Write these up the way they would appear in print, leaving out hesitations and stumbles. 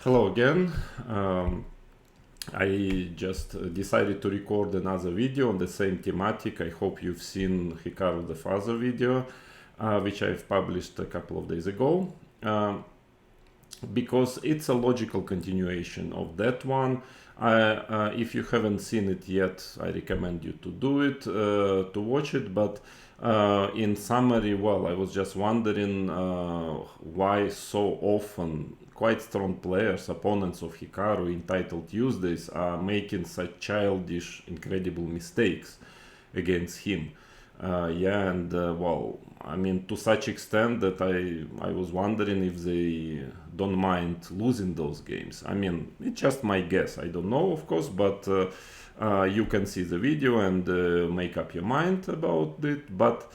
Hello again. I just decided to record another video on the same thematic. I hope you've seen Hikaru The Father video, which I've published a couple of days ago, because it's a logical continuation of that one. If you haven't seen it yet, I recommend you to do it, to watch it. But in summary, well, I was just wondering why so often quite strong players, opponents of Hikaru in Title Tuesdays, are making such childish, incredible mistakes against him. Well, I mean, to such extent that I was wondering if they don't mind losing those games. I mean, it's just my guess. I don't know, of course, but you can see the video and make up your mind about it. But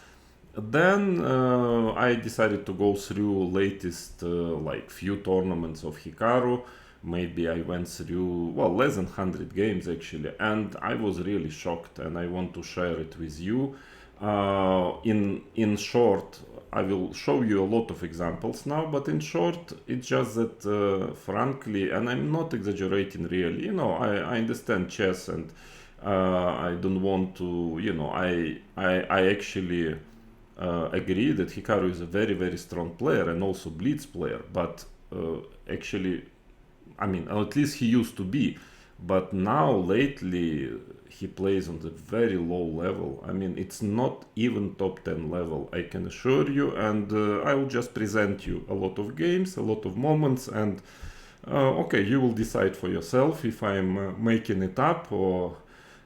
then I decided to go through latest like few tournaments of Hikaru. Maybe I went through, well, less than 100 games actually, and I was really shocked, and I want to share it with you. In short, I will show you a lot of examples now, but in short, it's just that frankly, and I'm not exaggerating really, I understand chess, and I don't want to, I actually agree that Hikaru is a very, very strong player and also blitz player, but actually, I mean, at least he used to be, but now lately he plays on the very low level. I mean, it's not even top 10 level, I can assure you, and I will just present you a lot of games, a lot of moments, and okay, you will decide for yourself if I'm making it up, or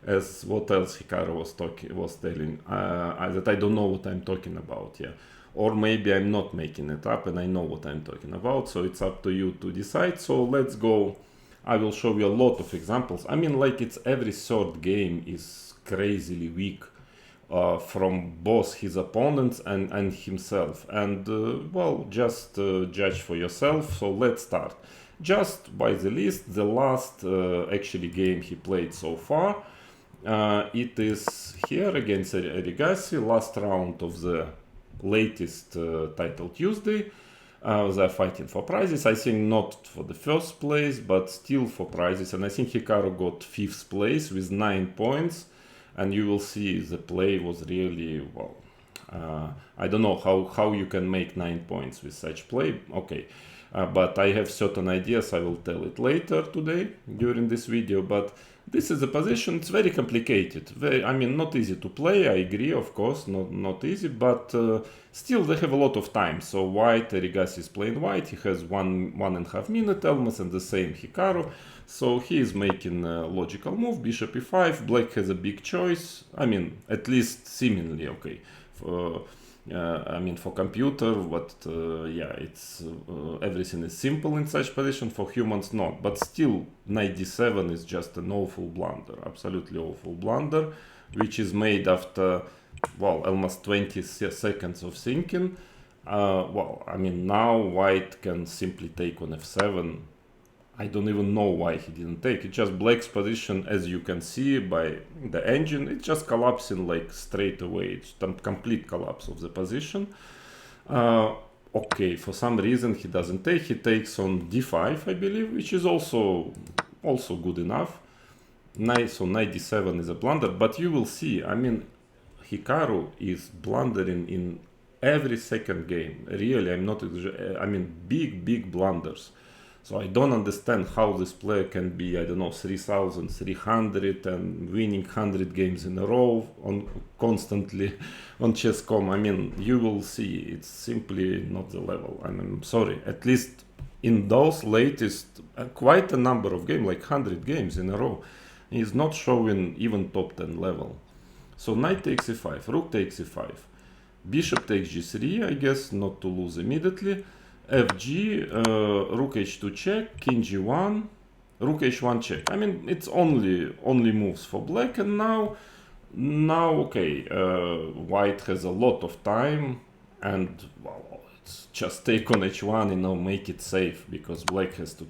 as what else Hikaru was telling, that I don't know what I'm talking about, yeah. Or maybe I'm not making it up and I know what I'm talking about, so it's up to you to decide. So let's go. I will show you a lot of examples. I mean, like, it's every third game is crazily weak from both his opponents and himself. And well, just judge for yourself. So let's start. Just by the list, the last actually game he played so far, it is here against Erigaisi, last round of the latest Title Tuesday. They're fighting for prizes. I think not for the first place, but still for prizes. And I think Hikaru got 5th place with 9 points. And you will see the play was really, well, I don't know how you can make 9 points with such play. Okay. But I have certain ideas. I will tell it later today during this video. But this is a position. It's very complicated. I mean, not easy to play. I agree, of course, not easy. But still, they have a lot of time. So white, Erigaisi is playing white. He has 1.5 minute almost, and the same Hikaru. So he is making a logical move. Bishop e5. Black has a big choice. I mean, at least seemingly okay. I mean, for computer, but yeah, it's everything is simple in such position. For humans, not. But still, knight d7 is just an awful blunder, absolutely awful blunder, which is made after, well, almost 20 seconds of thinking. Well, I mean, now white can simply take on f7. I don't even know why he didn't take it. Just black's position, as you can see by the engine, it's just collapsing like straight away. It's a complete collapse of the position. Okay, for some reason he doesn't take. He takes on d5, I believe, which is also good enough. Nice, so knight d7 is a blunder, but you will see, I mean, Hikaru is blundering in every second game. Really, I mean, big blunders. So I don't understand how this player can be, I don't know, 3,300 and winning 100 games in a row constantly on chess.com. I mean, you will see, it's simply not the level. I mean, I'm sorry, at least in those latest, quite a number of games, like 100 games in a row, he's not showing even top 10 level. So knight takes e5, rook takes e5, bishop takes g3, I guess, not to lose immediately. Fg, rook h2 check, king g1, rook h1 check. I mean, it's only moves for black, and now okay, white has a lot of time, and well, it's just take on h1, make it safe, because black has to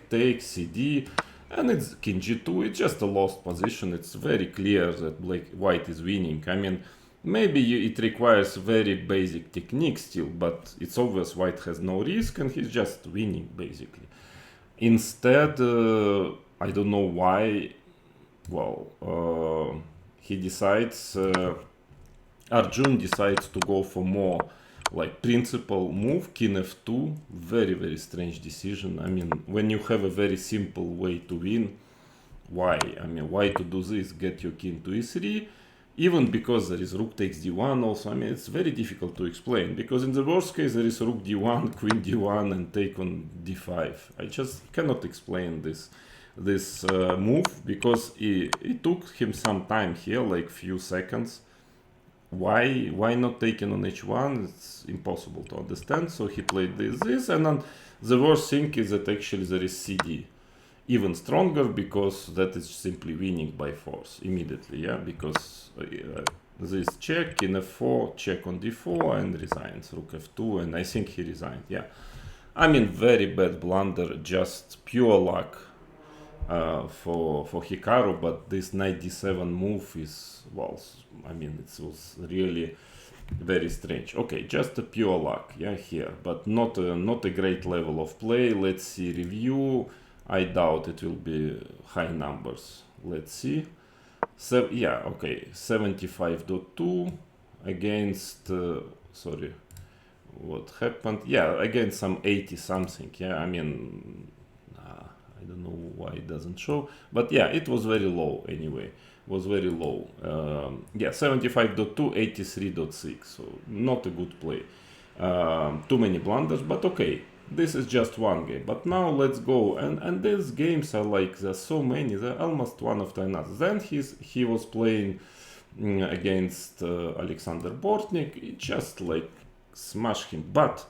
take, cd, and it's king g2. It's just a lost position. It's very clear that white is winning. I mean, maybe it requires very basic technique still, but it's obvious white has no risk and he's just winning basically. Instead, I don't know why. Well, he decides. Arjun decides to go for more like principal move, king f2. Very strange decision. I mean, when you have a very simple way to win, why? I mean, why to do this? Get your king to e3, even because there is rook takes d1 also. I mean, it's very difficult to explain, because in the worst case there is rook d1, queen d1, and take on d5. I just cannot explain this move, because it took him some time here, like few seconds. Why not taking on h1? It's impossible to understand. So he played this, and then the worst thing is that actually there is cd, even stronger, because that is simply winning by force immediately. Yeah, because this check in f4, check on d4, and resigns rook f2, and I think he resigned. Yeah, I mean, very bad blunder, just pure luck for Hikaru. But this knight d7 move is, well, I mean, it was really very strange. Okay, just a pure luck, yeah, here, but not a great level of play. Let's see review. I doubt it will be high numbers. Let's see. So yeah, okay, 75.2 against sorry, what happened? Yeah, against some 80 something. Yeah, I mean, I don't know why it doesn't show, but yeah, it was very low anyway. Was very low. Yeah, 75.2, 83.6. So not a good play. Too many blunders, but okay. This is just one game. But now let's go. And these games are like, there's so many. They're almost one after another. Then he was playing against Alexander Bortnik. It just like smashed him. But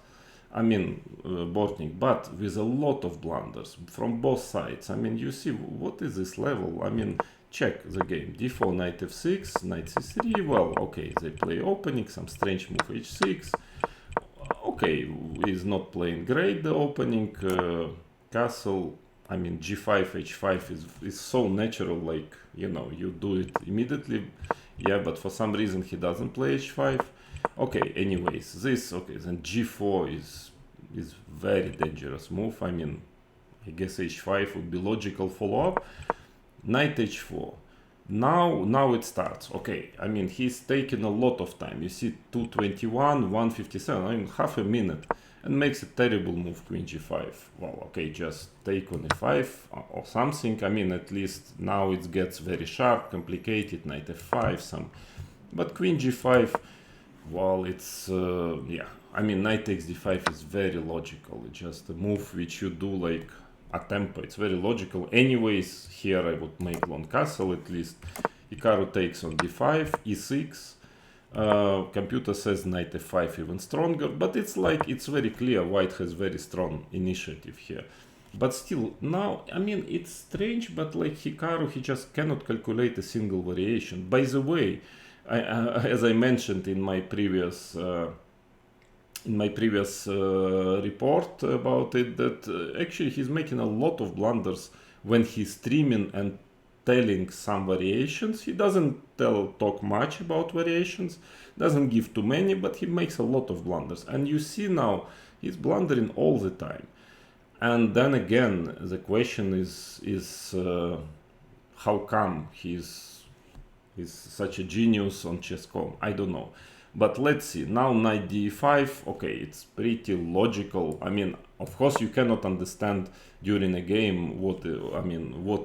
I mean, Bortnik, but with a lot of blunders from both sides. I mean, you see, what is this level? I mean, check the game. d4, knight f6, knight c3. Well, okay, they play opening, some strange move h6. Okay, is not playing great, the opening. Castle, I mean, g5, h5 is so natural, like, you know, you do it immediately. Yeah, but for some reason he doesn't play h5. Okay, anyways, this, okay, then g4 is very dangerous move. I mean, I guess h5 would be logical follow-up. Knight h4. Now it starts. Okay, I mean, he's taking a lot of time. You see 221, 157, I mean, half a minute, and makes a terrible move, queen g5. Well, okay, just take on e5 or something. I mean, at least now it gets very sharp, complicated, knight f5, some. But queen g5, well, it's, yeah, I mean, knight takes d5 is very logical. It's just a move which you do like a tempo. It's very logical. Anyways, here I would make long castle at least. Hikaru takes on d5, e6. Computer says knight f5 even stronger, but it's like, it's very clear white has very strong initiative here. But still, now, I mean, it's strange, but like Hikaru, he just cannot calculate a single variation. By the way, as I mentioned in my previous report about it, that actually he's making a lot of blunders when he's streaming and telling some variations. He doesn't talk much about variations, doesn't give too many, but he makes a lot of blunders. And you see now he's blundering all the time. And then again, the question is how come he's such a genius on chess.com? I don't know. But let's see. Now knight d5. Okay, it's pretty logical. I mean, of course, you cannot understand during a game what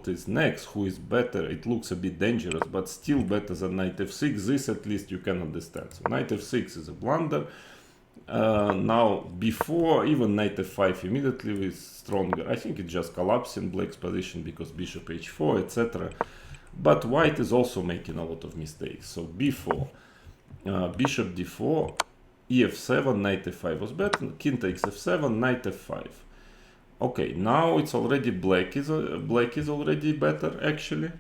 is next, who is better. It looks a bit dangerous, but still better than knight f6. This at least you can understand. So knight f6 is a blunder. Now before even knight f5 immediately is stronger. I think it's just collapsing black's position because bishop h4, etc. But white is also making a lot of mistakes. So b4, bishop d4, ef7, knight f5 was better, king takes f7, knight f5. Okay, now it's already black is already better actually.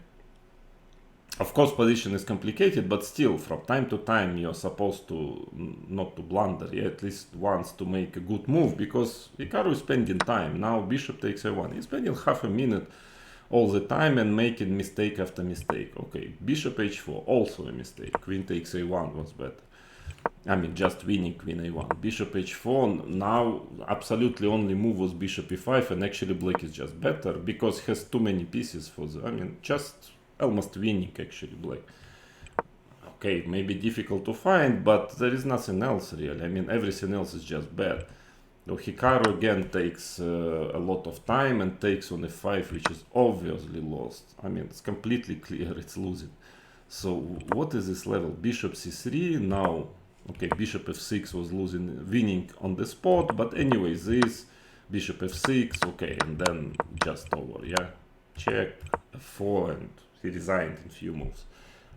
Of course, position is complicated, but still, from time to time, you're supposed to not to blunder, yeah, at least once to make a good move, because Hikaru is spending time. Now bishop takes a1. He's spending half a minute all the time and making mistake after mistake. Okay, bishop h4, also a mistake. Queen takes a1 was better. I mean, just winning queen a1. Bishop h4, now absolutely only move was bishop e5, and actually black is just better, because he has too many pieces for the, I mean, just almost winning actually black. Okay, maybe difficult to find, but there is nothing else really. I mean, everything else is just bad. So Hikaru again takes a lot of time and takes on f5, which is obviously lost. I mean, it's completely clear it's losing. So what is this level? Bishop c3, now, okay, bishop f6 was winning on the spot, but anyway, this, bishop f6, okay, and then just over, yeah? Check, f4, and he resigned in few moves.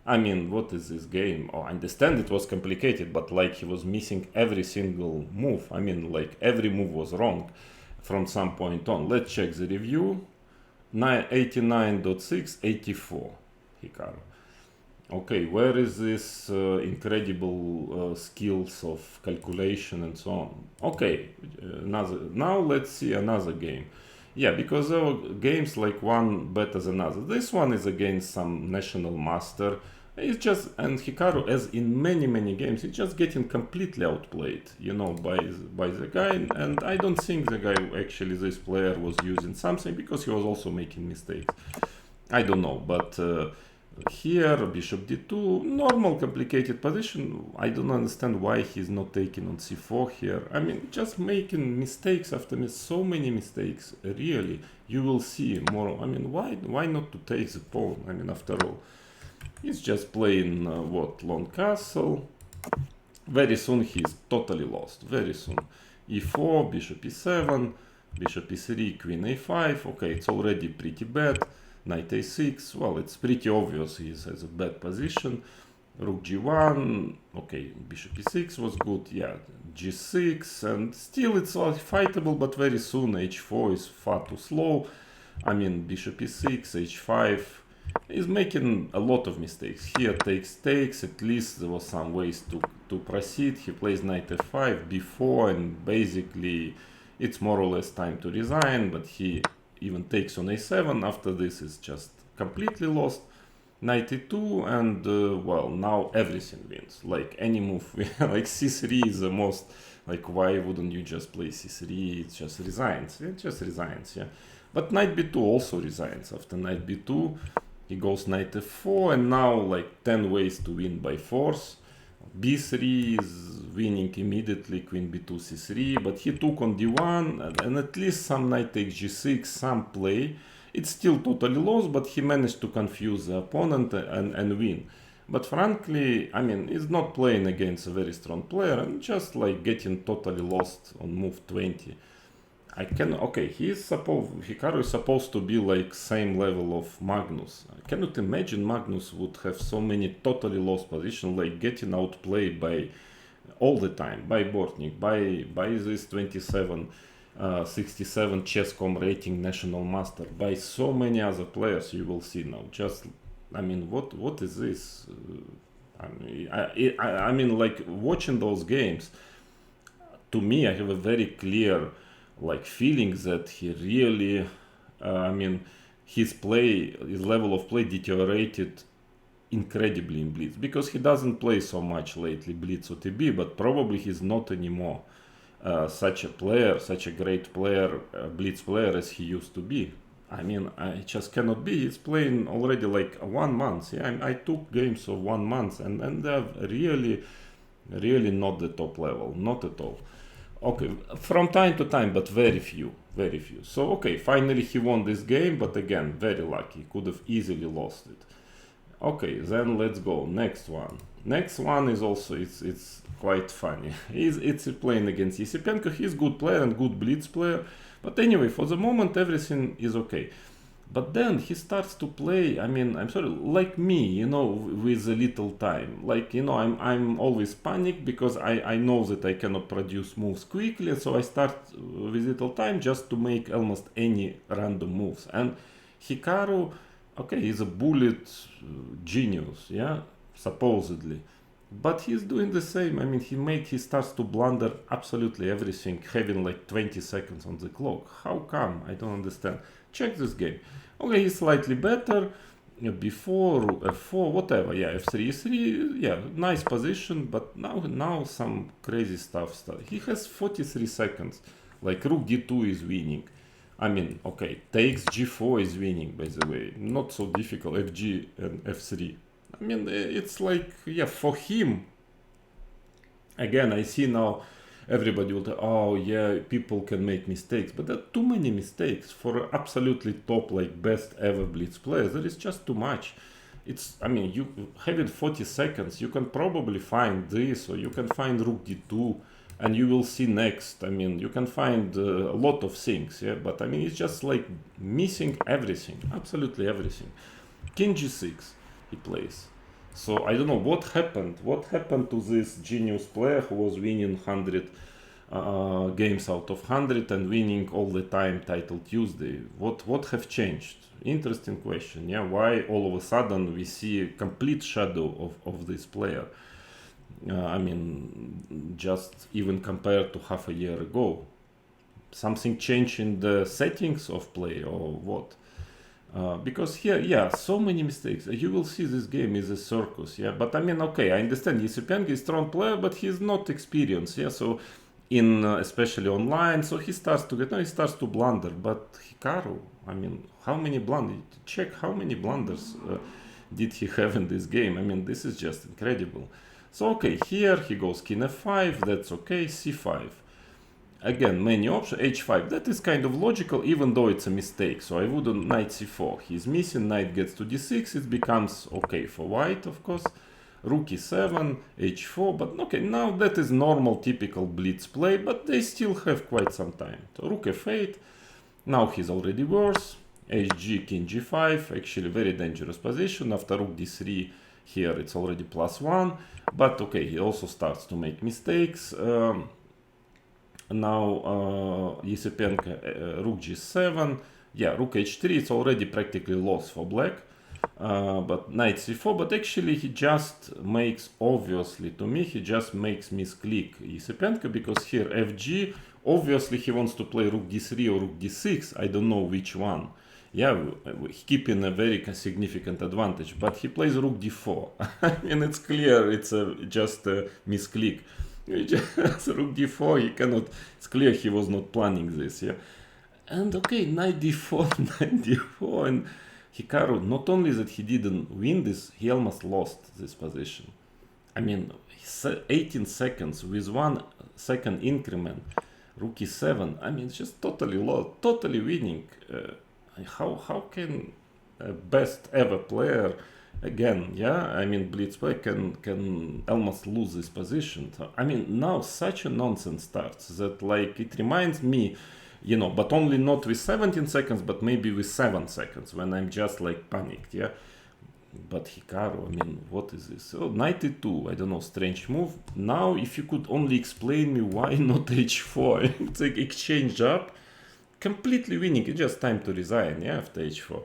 I mean, what is this game? Oh, I understand it was complicated, but like he was missing every single move. I mean, like every move was wrong from some point on. Let's check the review. 89.6, 84, Hikaru. Okay, where is this incredible skills of calculation and so on? Okay, now let's see another game. Yeah, because there are games like one better than other. This one is against some national master. It's just, and Hikaru, as in many games, he's just getting completely outplayed, you know, by the guy. And I don't think the guy, actually, this player was using something, because he was also making mistakes. I don't know, but here, bishop d2, normal complicated position. I don't understand why he's not taking on c4 here. I mean, just making mistakes after so many mistakes. Really, you will see more. I mean, why not to take the pawn? I mean, after all, he's just playing long castle. Very soon he's totally lost. Very soon. e4, bishop e7, bishop e3, queen a5. Okay, it's already pretty bad. Knight a6, well, it's pretty obvious he has a bad position. Rook g1, okay, bishop e6 was good, yeah, g6, and still it's all fightable, but very soon h4 is far too slow. I mean, bishop e6, h5, he's making a lot of mistakes. Here takes, at least there was some ways to proceed. He plays knight f5, b4, and basically it's more or less time to resign, but he even takes on a7. After this is just completely lost. Knight e2, and well, now everything wins. Like any move, like c3 is the most, like, why wouldn't you just play c3? It just resigns. It just resigns, yeah. But knight b2 also resigns. After knight b2, he goes knight f4, and now like 10 ways to win by force. b3 is winning immediately, queen b2, c3, but he took on d1, and at least some knight takes g6, some play. It's still totally lost, but he managed to confuse the opponent and win. But frankly, I mean, he's not playing against a very strong player, and just like getting totally lost on move 20. Okay, Hikaru is supposed to be like same level of Magnus. I cannot imagine Magnus would have so many totally lost positions, like getting outplayed by all the time, by Bortnik, by this 67 chess.com rating national master, by so many other players. You will see now. Just, I mean, what is this? I mean, like watching those games, to me, I have a very clear like feeling that he really, I mean, his level of play deteriorated incredibly in Blitz, because he doesn't play so much lately Blitz or TB, but probably he's not anymore such a great player, Blitz player as he used to be. I mean, I just cannot be. He's playing already like 1 month. Yeah, I took games of 1 month, and they're really not the top level, not at all. Okay, from time to time, but very few. So, okay, finally he won this game, but again, very lucky. Could have easily lost it. Okay, then let's go. Next one. Next one is also, it's quite funny. It's playing against Yesipenko. He's good player and good Blitz player. But anyway, for the moment, everything is okay. But then he starts to play, I mean, I'm sorry, like me, you know, with a little time. Like, you know, I'm always panicked because I know that I cannot produce moves quickly. So I start with little time just to make almost any random moves. And Hikaru, okay, he's a bullet genius, yeah, supposedly. But he's doing the same. I mean, he starts to blunder absolutely everything, having like 20 seconds on the clock. How come? I don't understand. Check this game. Okay, he's slightly better. before rook f4, whatever, yeah, f3, e3, yeah, nice position, but now some crazy stuff started. He has 43 seconds, like rook d2 is winning. I mean, okay, takes g4 is winning, by the way, not so difficult, fg and f3. I mean, it's like, yeah, for him, again, I see now everybody will say, oh yeah, people can make mistakes, but there are too many mistakes for absolutely top, like best ever blitz players. There is just too much. It's, I mean, you having 40 seconds, you can probably find this, or you can find rook d2, and you will see next. I mean, you can find a lot of things, yeah, but I mean, it's just like missing everything, absolutely everything. King g6, he plays. So I don't know what happened. What happened to this genius player who was winning 100 games out of 100 and winning all the time Title Tuesday? What have changed? Interesting question. Yeah, why all of a sudden we see a complete shadow of this player? I mean, just even compared to half a year ago, something changed in the settings of play or what? Because here, yeah, so many mistakes. You will see this game is a circus, yeah. But I mean, okay, I understand Yesipenko is strong player, but he's not experienced, yeah. So in especially online, so he starts to blunder. But Hikaru, I mean, how many blunders? Check how many blunders did he have in this game? I mean, this is just incredible. So okay, here he goes king f5. That's okay. c5. Again, many options, h5, that is kind of logical, even though it's a mistake. So I wouldn't knight c4. He's missing, knight gets to d6, it becomes okay for white, of course. Rook e7, h4, but okay, now that is normal, typical blitz play, but they still have quite some time. So rook f8, now he's already worse. hg, king g5, actually very dangerous position. After rook d3, here it's already +1, but okay, he also starts to make mistakes. Now Yesipenko, rook g7, yeah, rook h3, it's already practically lost for black, but knight c4, but actually he just makes, obviously to me, he just makes misclick Yesipenko, because here fg, obviously he wants to play rook d3 or rook d6, I don't know which one. Yeah, keeping a very significant advantage, but he plays rook d4. I mean, it's clear it's just a misclick. Rook d4, he cannot, it's clear he was not planning this, yeah. And okay, knight d4, knight d4, and Hikaru, not only that he didn't win this, he almost lost this position. I mean, 18 seconds with 1 second increment, rook e7, I mean, it's just totally lost, totally winning. How can a best ever player, again, yeah, I mean, blitz play can almost lose this position. So, I mean, now such a nonsense starts that, like, it reminds me, you know, but only not with 17 seconds, but maybe with 7 seconds when I'm just like panicked, yeah. But Hikaru, I mean, what is this? Oh, 92, I don't know, strange move. Now, if you could only explain me why not h4, it's like exchange up, completely winning, it's just time to resign, yeah, after h4.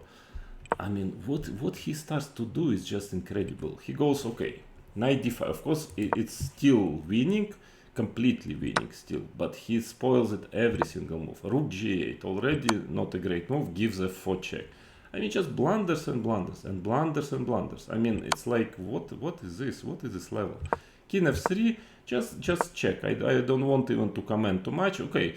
I mean, what he starts to do is just incredible. He goes, okay, knight d5, of course, it's still winning, completely winning still, but he spoils it every single move. Rook g8, already not a great move, gives a 4 check. I mean, just blunders and blunders and blunders and blunders. I mean, it's like, what is this? What is this level? King f3, just check. I don't want even to comment too much. Okay,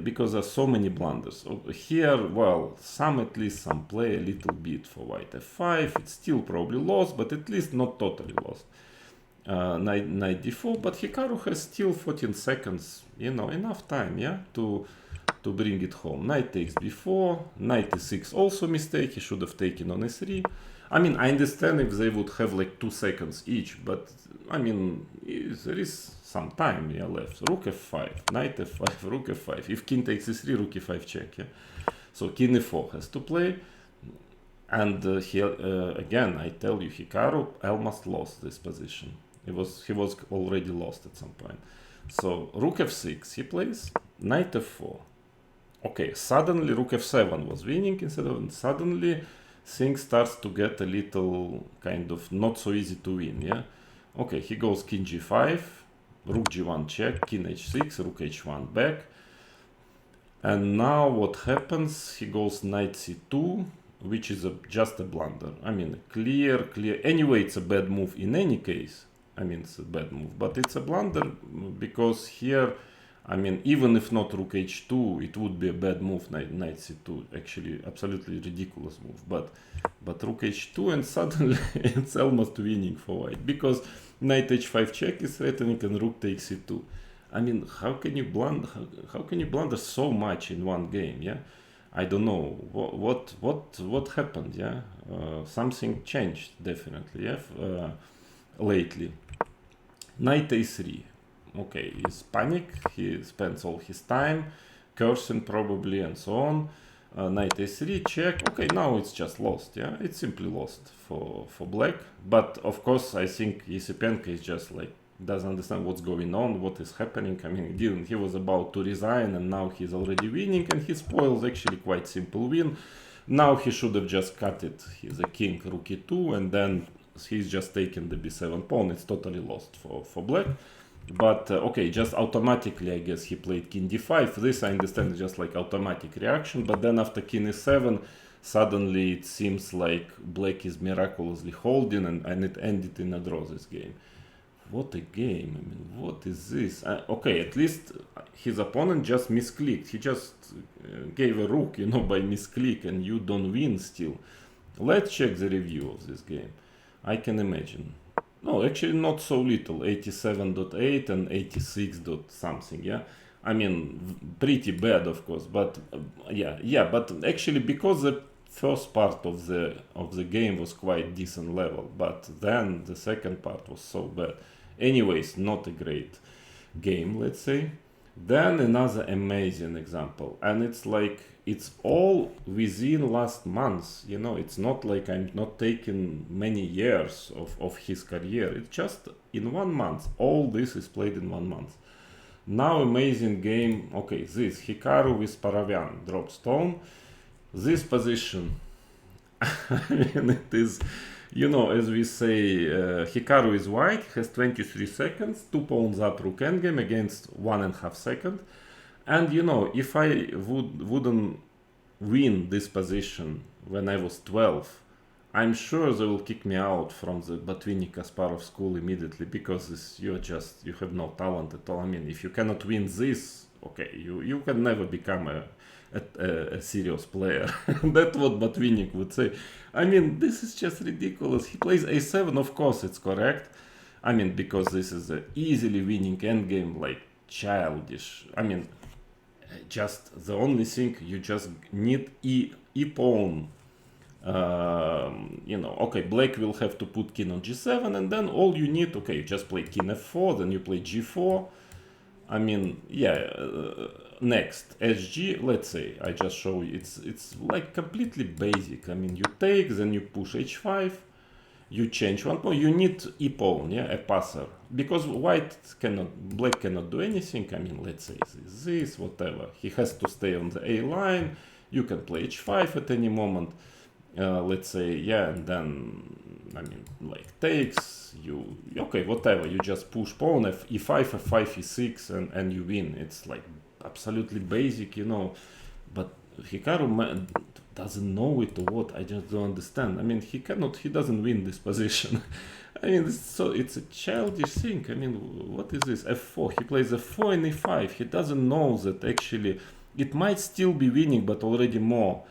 because there are so many blunders. Here, well, at least some play a little bit for white f5. It's still probably lost, but at least not totally lost. Knight d4, but Hikaru has still 14 seconds, you know, enough time, yeah, to bring it home. Knight takes b4, knight e6, also mistake, he should have taken on e3. I mean, I understand if they would have like 2 seconds each, but I mean, there is some time, yeah, left. Rook f5, knight f5, rook f5. If king takes e3, rook e5 check, yeah. So king e4 has to play. And again, I tell you, Hikaru almost lost this position. He was already lost at some point. So rook f6 he plays, knight f4. Okay, suddenly rook f7 was winning instead of, suddenly things starts to get a little kind of not so easy to win, yeah. Okay, he goes king g5, rook g1 check, king h6, rook h1 back. And now what happens? He goes knight c2, which is just a blunder. I mean, clear. Anyway, it's a bad move in any case. I mean, it's a bad move, but it's a blunder because here, I mean, even if not rook h2, it would be a bad move, knight c2. Actually, absolutely ridiculous move. But rook h2, and suddenly it's almost winning for white because knight h5 check is threatening and rook takes c2. I mean, how can you blunder so much in one game? Yeah, I don't know what happened. Yeah, something changed definitely. Yeah, lately. Knight a3. Okay, he's panic. He spends all his time cursing probably and so on. Knight a3 check. Okay, now it's just lost. Yeah, it's simply lost for black. But of course, I think Yesipenko is just like doesn't understand what's going on, what is happening. I mean, he was about to resign and now he's already winning, and he spoils actually quite simple win. Now he should have just cut it. He's a king, rook e2, and then he's just taken the b7 pawn. It's totally lost for black. But okay, just automatically I guess he played king d5. This I understand is just like automatic reaction, but then after king e7 suddenly it seems like black is miraculously holding, and it ended in a draw this game. What a game. I mean, what is this? Okay, at least his opponent just misclicked. He just gave a rook, you know, by misclick, and you don't win still. Let's check the review of this game. I can imagine. No, actually not so little. 87.8 and 86 dot something, yeah? I mean, pretty bad, of course, but yeah, but actually because the first part of the game was quite decent level, but then the second part was so bad. Anyways, not a great game, let's say. Then another amazing example, and it's like it's all within last month, you know. It's not like I'm not taking many years of his career. It's just in 1 month. All this is played in 1 month. Now amazing game. Okay, this Hikaru with Paravian drop stone. This position, I mean, it is, you know, as we say, Hikaru is white, has 23 seconds, 2 pawns up rook endgame against 1.5 seconds. And you know, if I wouldn't win this position when I was 12, I'm sure they will kick me out from the Bortnik Kasparov school immediately, because you have no talent at all. I mean, if you cannot win this, okay, you can never become a serious player. That's what Bortnik would say. I mean, this is just ridiculous. He plays a7, of course it's correct. I mean, because this is an easily winning endgame, like childish. I mean, just the only thing you just need e pawn. You know, okay, black will have to put king on g7, and then all you need, okay, you just play king f4, then you play g4. I mean, yeah, next sg, let's say I just show you, it's like completely basic. I mean, you take, then you push h5, you change one pawn, you need e pawn, yeah, a passer, because black cannot do anything. I mean, let's say this, whatever, he has to stay on the a line. You can play h5 at any moment. Let's say, yeah, and then, I mean, like takes, okay, whatever, you just push pawn, e5, f5, e6, and you win. It's like absolutely basic, you know, but Hikaru doesn't know it or what, I just don't understand. I mean, he doesn't win this position. I mean, it's a childish thing. I mean, what is this, f4, he plays f4 and e5, he doesn't know that actually it might still be winning, but already more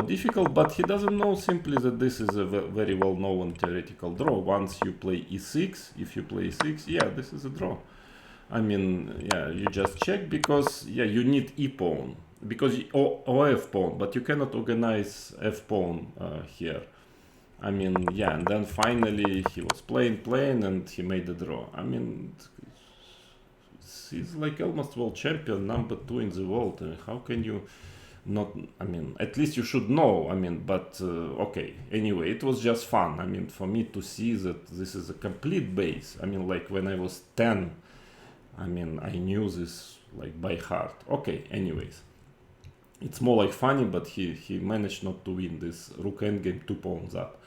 difficult, but he doesn't know simply that this is a very well-known theoretical draw. Once you play e6, if you play e6, yeah, this is a draw. I mean, yeah, you just check, because, yeah, you need e-pawn, because or f-pawn, but you cannot organize f-pawn here. I mean, yeah, and then finally he was playing, and he made a draw. I mean, he's like almost world champion, number 2 in the world. I mean, how can you not, I mean, at least you should know. I mean, but okay, anyway, it was just fun. I mean, for me to see that this is a complete base. I mean, like when I was 10, I mean, I knew this like by heart. Okay, anyways, it's more like funny, but he managed not to win this rook endgame 2 pawns up.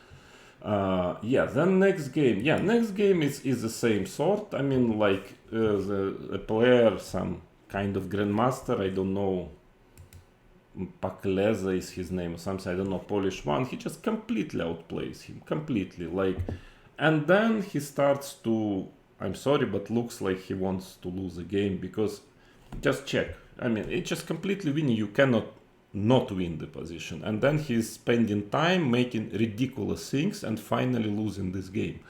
Yeah, then next game is the same sort. I mean, like a player, some kind of grandmaster, I don't know Pakleza is his name or something, I don't know, Polish one. He just completely outplays him, completely. Like, and then he starts to, I'm sorry, but looks like he wants to lose a game because just check. I mean, it's just completely winning. You cannot not win the position. And then he's spending time making ridiculous things and finally losing this game.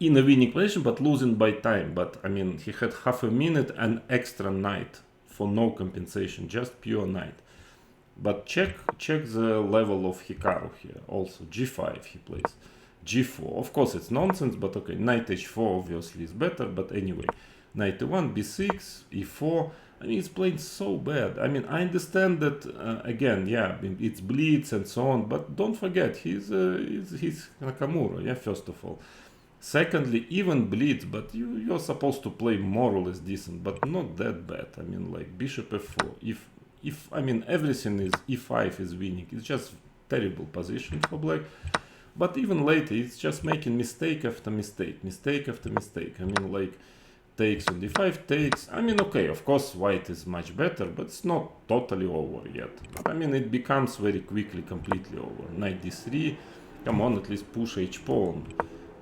In a winning position, but losing by time. But I mean, he had half a minute and extra knight for no compensation, just pure knight. But check the level of Hikaru here. Also, g5 he plays. g4. Of course, it's nonsense, but okay. Knight h4 obviously is better, but anyway. Knight e1, b6, e4. I mean, it's playing so bad. I mean, I understand that, again, yeah, it's blitz and so on, but don't forget, he's Nakamura, yeah, first of all. Secondly, even blitz, but you're supposed to play more or less decent, but not that bad. I mean, like bishop f4. If I mean everything is e5 is winning, it's just terrible position for black. But even later, it's just making mistake after mistake, mistake after mistake. I mean, like takes on d5, takes. I mean, okay, of course, white is much better, but it's not totally over yet. I mean, it becomes very quickly completely over. Knight d3. Come on, at least push h pawn.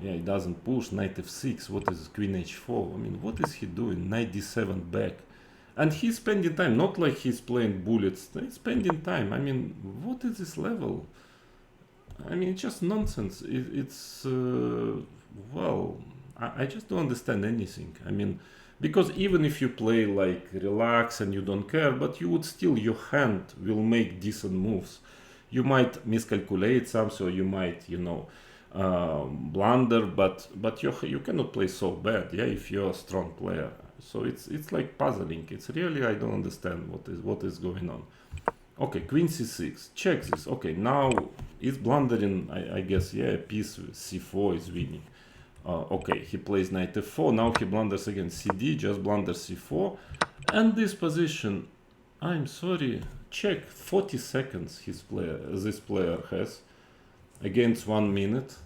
Yeah, he doesn't push. Knight f6. What is queen h4? I mean, what is he doing? Knight d7 back. And he's spending time. Not like he's playing bullets. He's spending time. I mean, what is this level? I mean, it's just nonsense. It's well, I just don't understand anything. I mean, because even if you play like relax and you don't care, but you would still, your hand will make decent moves. You might miscalculate something, or you might, you know, blunder, but you cannot play so bad, yeah, if you're a strong player. So it's like puzzling. It's really, I don't understand what is going on. Okay, queen c6. Check this. Okay, now it's blundering. I guess, yeah, piece c4 is winning. Okay, he plays knight f4. Now he blunders again cd, just blunders c4, and this position. I'm sorry. Check 40 seconds. This player has. Against 1 minute,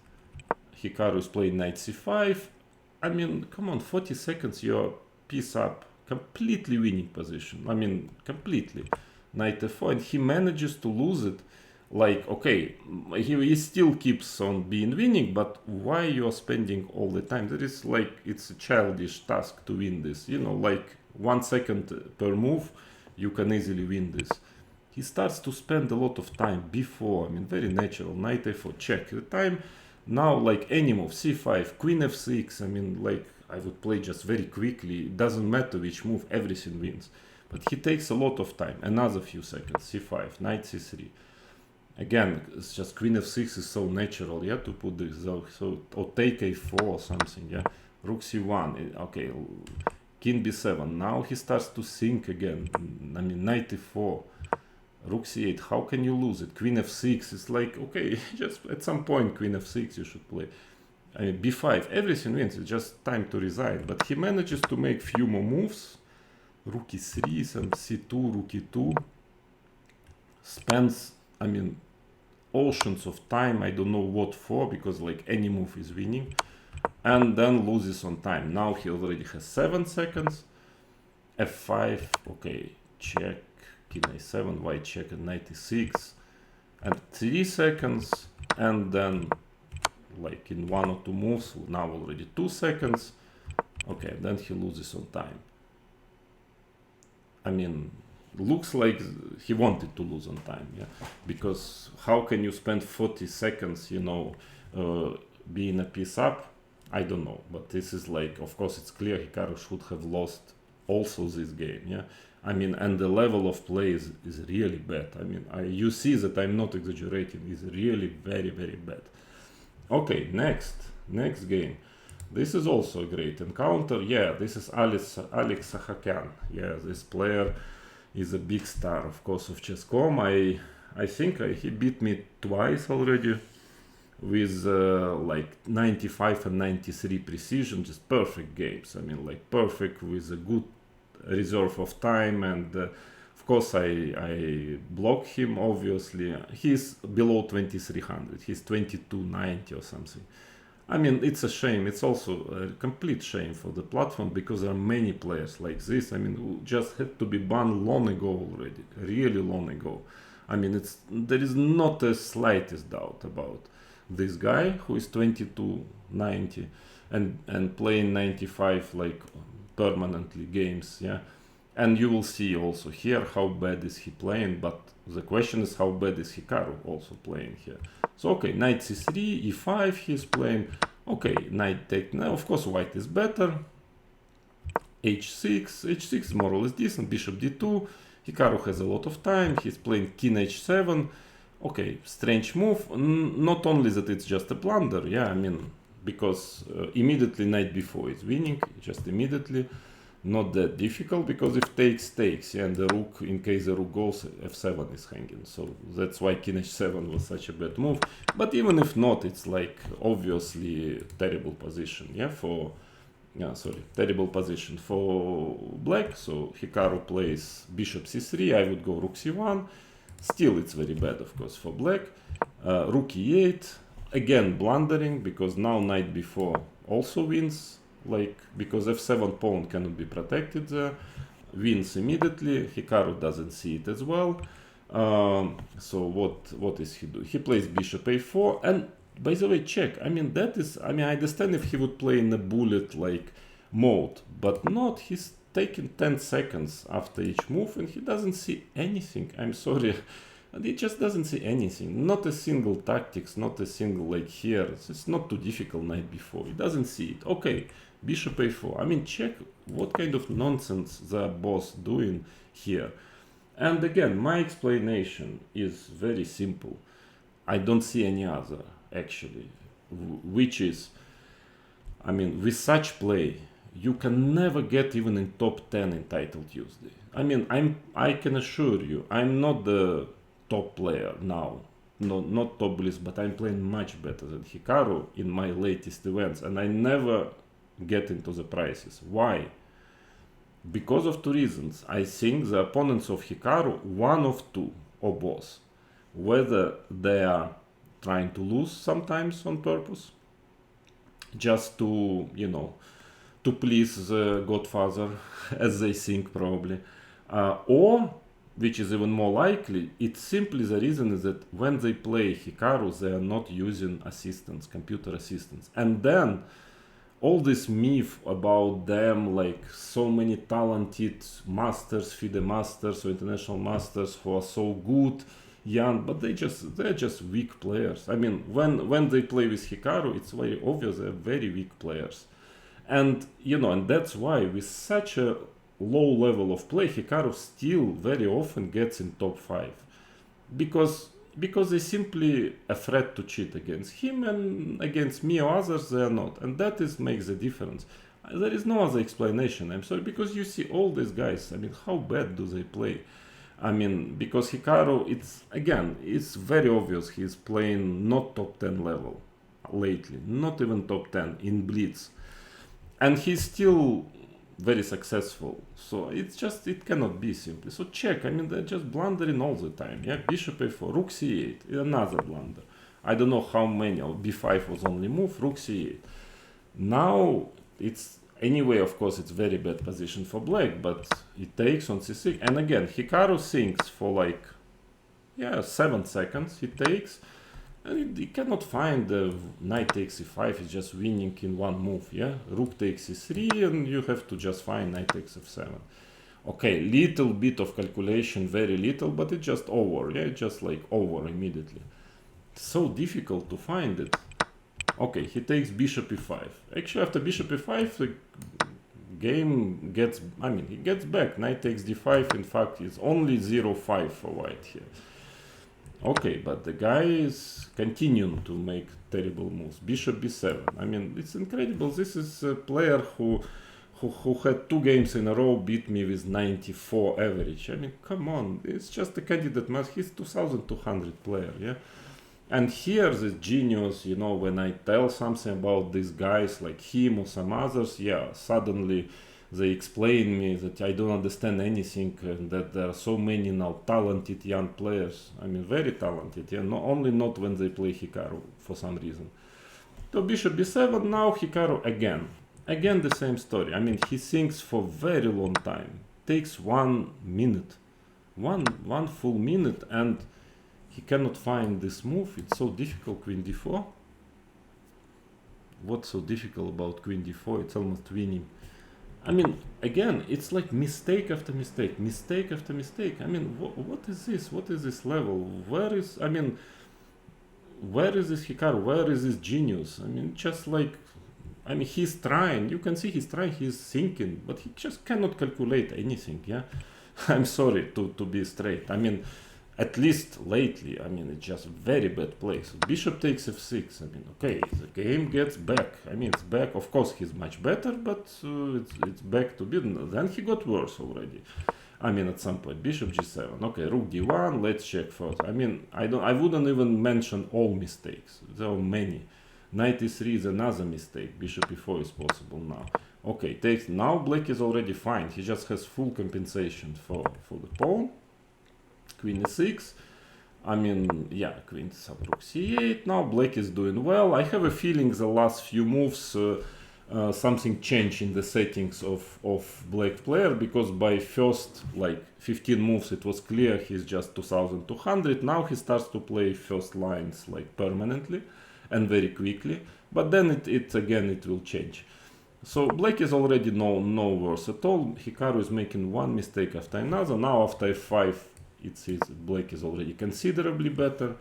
Hikaru is playing knight c5. I mean, come on, 40 seconds, you're piece up. Completely winning position. I mean, completely. Knight f4, and he manages to lose it. Like, okay, he still keeps on being winning, but why you're spending all the time? That is like, it's a childish task to win this. You know, like 1 second per move, you can easily win this. He starts to spend a lot of time before. I mean, very natural. Knight f4, check the time. Now, like any move, c5, queen f6. I mean, like I would play just very quickly. It doesn't matter which move, everything wins. But he takes a lot of time. Another few seconds. c5, knight c3. Again, it's just queen f6 is so natural, yeah, to put this. So or take a4 or something, yeah. Rook c1. Okay, king b7. Now he starts to think again. I mean, knight e4. Rook c8, how can you lose it? Queen f6 is like, okay, just at some point queen f6 you should play. I mean, b5, everything wins, it's just time to resign. But he manages to make few more moves. Rook e3, some c2, rook e2. Spends, I mean, oceans of time, I don't know what for, because like any move is winning. And then loses on time. Now he already has 7 seconds. f5, okay, check. King a7, white check at knight e6, and 3 seconds, and then like in 1 or 2 moves, now already 2 seconds. Okay, then he loses on time. I mean, looks like he wanted to lose on time, yeah, because how can you spend 40 seconds, you know, being a piece up? I don't know, but this is like, of course it's clear Hikaru should have lost also this game, yeah. I mean, and the level of play is really bad. I mean, you see that I'm not exaggerating. It's really very, very bad. Okay, next game. This is also a great encounter. Yeah, this is Alex Sahakyan. Yeah, this player is a big star, of course, of chess.com. I think he beat me twice already with like 95 and 93 precision, just perfect games. I mean, like perfect with a good reserve of time, and of course I block him, obviously. He's below 2300, he's 2290 or something. I mean, it's a shame. It's also a complete shame for the platform because there are many players like this. I mean, who just had to be banned long ago already, really long ago. I mean, there is not the slightest doubt about this guy who is 2290 and playing 95 like permanently games, yeah. And you will see also here how bad is he playing, but the question is how bad is Hikaru also playing here. So okay, knight c3, e5 he's playing. Okay, knight take, now of course white is better. h6 is more or less decent, bishop d2. Hikaru has a lot of time, he's playing king h7. Okay, strange move. Not only that it's just a blunder, yeah, I mean, because immediately knight b4 is winning, just immediately. Not that difficult, because if takes, yeah, and the rook, in case the rook goes, f7 is hanging. So that's why king h7 was such a bad move. But even if not, it's like obviously terrible position, yeah, terrible position for black. So Hikaru plays bishop c3, I would go rook c1. Still it's very bad, of course, for black. Rook e8, again blundering, because now knight b4 also wins, like, because f7 pawn cannot be protected there, wins immediately. Hikaru doesn't see it as well. So what is he do? He plays bishop a4, and by the way, check. I mean, I understand if he would play in a bullet like mode, but not. He's taking 10 seconds after each move and he doesn't see anything. I'm sorry. And he just doesn't see anything. Not a single tactics, not a single like here. It's not too difficult knight before. He doesn't see it. Okay, bishop a4. I mean, check what kind of nonsense the boss doing here. And again, my explanation is very simple. I don't see any other, actually, which is, I mean, with such play, you can never get even in top 10 in Title Tuesday. I mean, I can assure you, I'm not the top player now, not top list, but I'm playing much better than Hikaru in my latest events, and I never get into the prizes. Why? Because of two reasons. I think the opponents of Hikaru, one of two, or both, whether they are trying to lose sometimes on purpose, just to, you know, to please the Godfather, as they think probably, or, which is even more likely, it's simply the reason is that when they play Hikaru, they are not using assistants, computer assistants. And then all this myth about them, like so many talented masters, FIDE masters or international masters who are so good, young, but they're just weak players. I mean, when they play with Hikaru, it's very obvious they're very weak players. And, you know, and that's why with such a low level of play, Hikaru still very often gets in top 5. Because they simply afraid to cheat against him, and against me or others they are not. And that makes the difference. There is no other explanation, I'm sorry, because you see all these guys, I mean, how bad do they play? I mean, because Hikaru, it's very obvious he's playing not top 10 level lately, not even top 10 in Blitz. And he's still very successful. So it cannot be simply. So check, I mean, they're just blundering all the time. Yeah, bishop a4, rook c8, another blunder. I don't know how many, b5 was only move, rook c8. Now, anyway, of course, it's very bad position for black, but it takes on c6. And again, Hikaru thinks for 7 seconds, he takes, and he cannot find the knight takes e5, is just winning in one move, yeah? Rook takes e3, and you have to just find knight takes f7. Okay, little bit of calculation, very little, but it's just over, yeah? It's just like over immediately. So difficult to find it. Okay, he takes bishop e5. Actually, after bishop e5, the game gets, he gets back. Knight takes d5, in fact, it's only 0-5 for white here. Okay, but the guy is continuing to make terrible moves. Bishop b7. I mean, it's incredible. This is a player who had 2 games in a row, beat me with 94 average. I mean, come on. It's just a candidate match. He's 2,200 player, yeah? And here, this genius, you know, when I tell something about these guys like him or some others, yeah, suddenly they explain me that I don't understand anything and that there are so many now talented young players. I mean, very talented, yeah, not when they play Hikaru for some reason. So bishop b7, now Hikaru again. Again the same story. I mean, he thinks for very long time. Takes 1 minute. One full minute, and he cannot find this move. It's so difficult, queen d4. What's so difficult about queen d4? It's almost winning. I mean, again, it's like mistake after mistake, mistake after mistake. I mean, what is this? What is this level? Where is, I mean, where is this Hikaru? Where is this genius? I mean, just like, I mean, he's trying. You can see he's trying, he's thinking, but he just cannot calculate anything, yeah? I'm sorry to be straight. I mean, at least lately, I mean, it's just very bad play. So bishop takes f6. I mean, okay, the game gets back. I mean, it's back. Of course, he's much better, but it's back to be. Then he got worse already. I mean, at some point, bishop g7. Okay, rook d1. Let's check first. I mean, I wouldn't even mention all mistakes. There are many. Knight e3 is another mistake. Bishop e4 is possible now. Okay, takes. Now black is already fine. He just has full compensation for the pawn. Queen e6. I mean, yeah, queen sub rook c8. Now black is doing well. I have a feeling the last few moves something changed in the settings of black player, because by first like 15 moves it was clear he's just 2200. Now he starts to play first lines like permanently and very quickly, but then it will change. So black is already no worse at all. Hikaru is making one mistake after another. Now after f5 it seems black is already considerably better,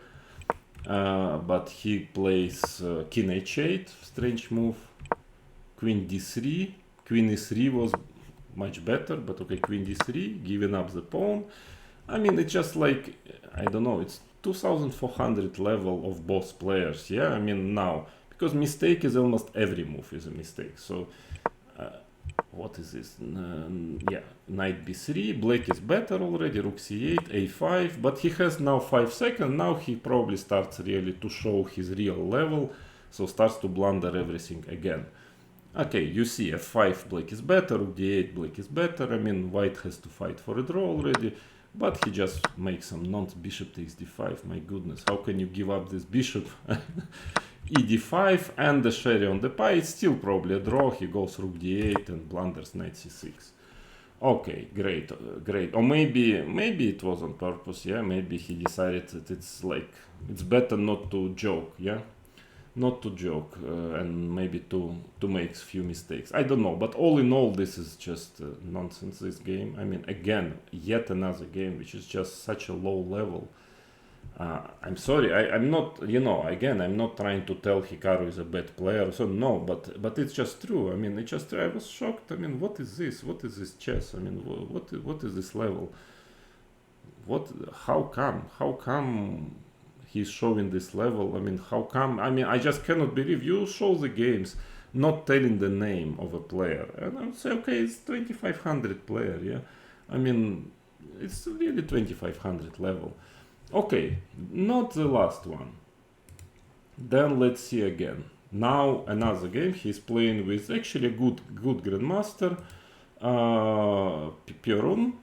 but he plays king h8, strange move, queen d3, queen e3 was much better, but okay, queen d3, giving up the pawn. I mean, it's just like, I don't know, it's 2400 level of both players, yeah? I mean, now, because mistake is almost every move is a mistake, so what is this? Yeah, knight b3, black is better already, rook c8, a5, but he has now 5 seconds. Now he probably starts really to show his real level, so starts to blunder everything again. Okay, you see f5 black is better, rook d8 black is better. I mean, white has to fight for a draw already, but he just makes some nonsense. Bishop takes d5, my goodness, how can you give up this bishop? e5 and the cherry on the pie. It's still probably a draw. He goes rook d8 and blunders knight c6. Okay, great, great. Or maybe it was on purpose, yeah? Maybe he decided that it's like, it's better not to joke, yeah? Not to joke and maybe to make few mistakes. I don't know, but all in all, this is just nonsense, this game. I mean, again, yet another game which is just such a low level. I'm sorry, I'm not, you know, again, I'm not trying to tell Hikaru is a bad player, so no, but it's just true. I mean, it's just true. I was shocked. I mean, what is this? What is this chess? I mean, what is this level? How come he's showing this level? I mean, how come? I mean, I just cannot believe you show the games not telling the name of a player. And I would say, okay, it's 2500 player, yeah? I mean, it's really 2500 level. Okay, not the last one. Then let's see again. Now another game. He's playing with actually a good grandmaster, Peron,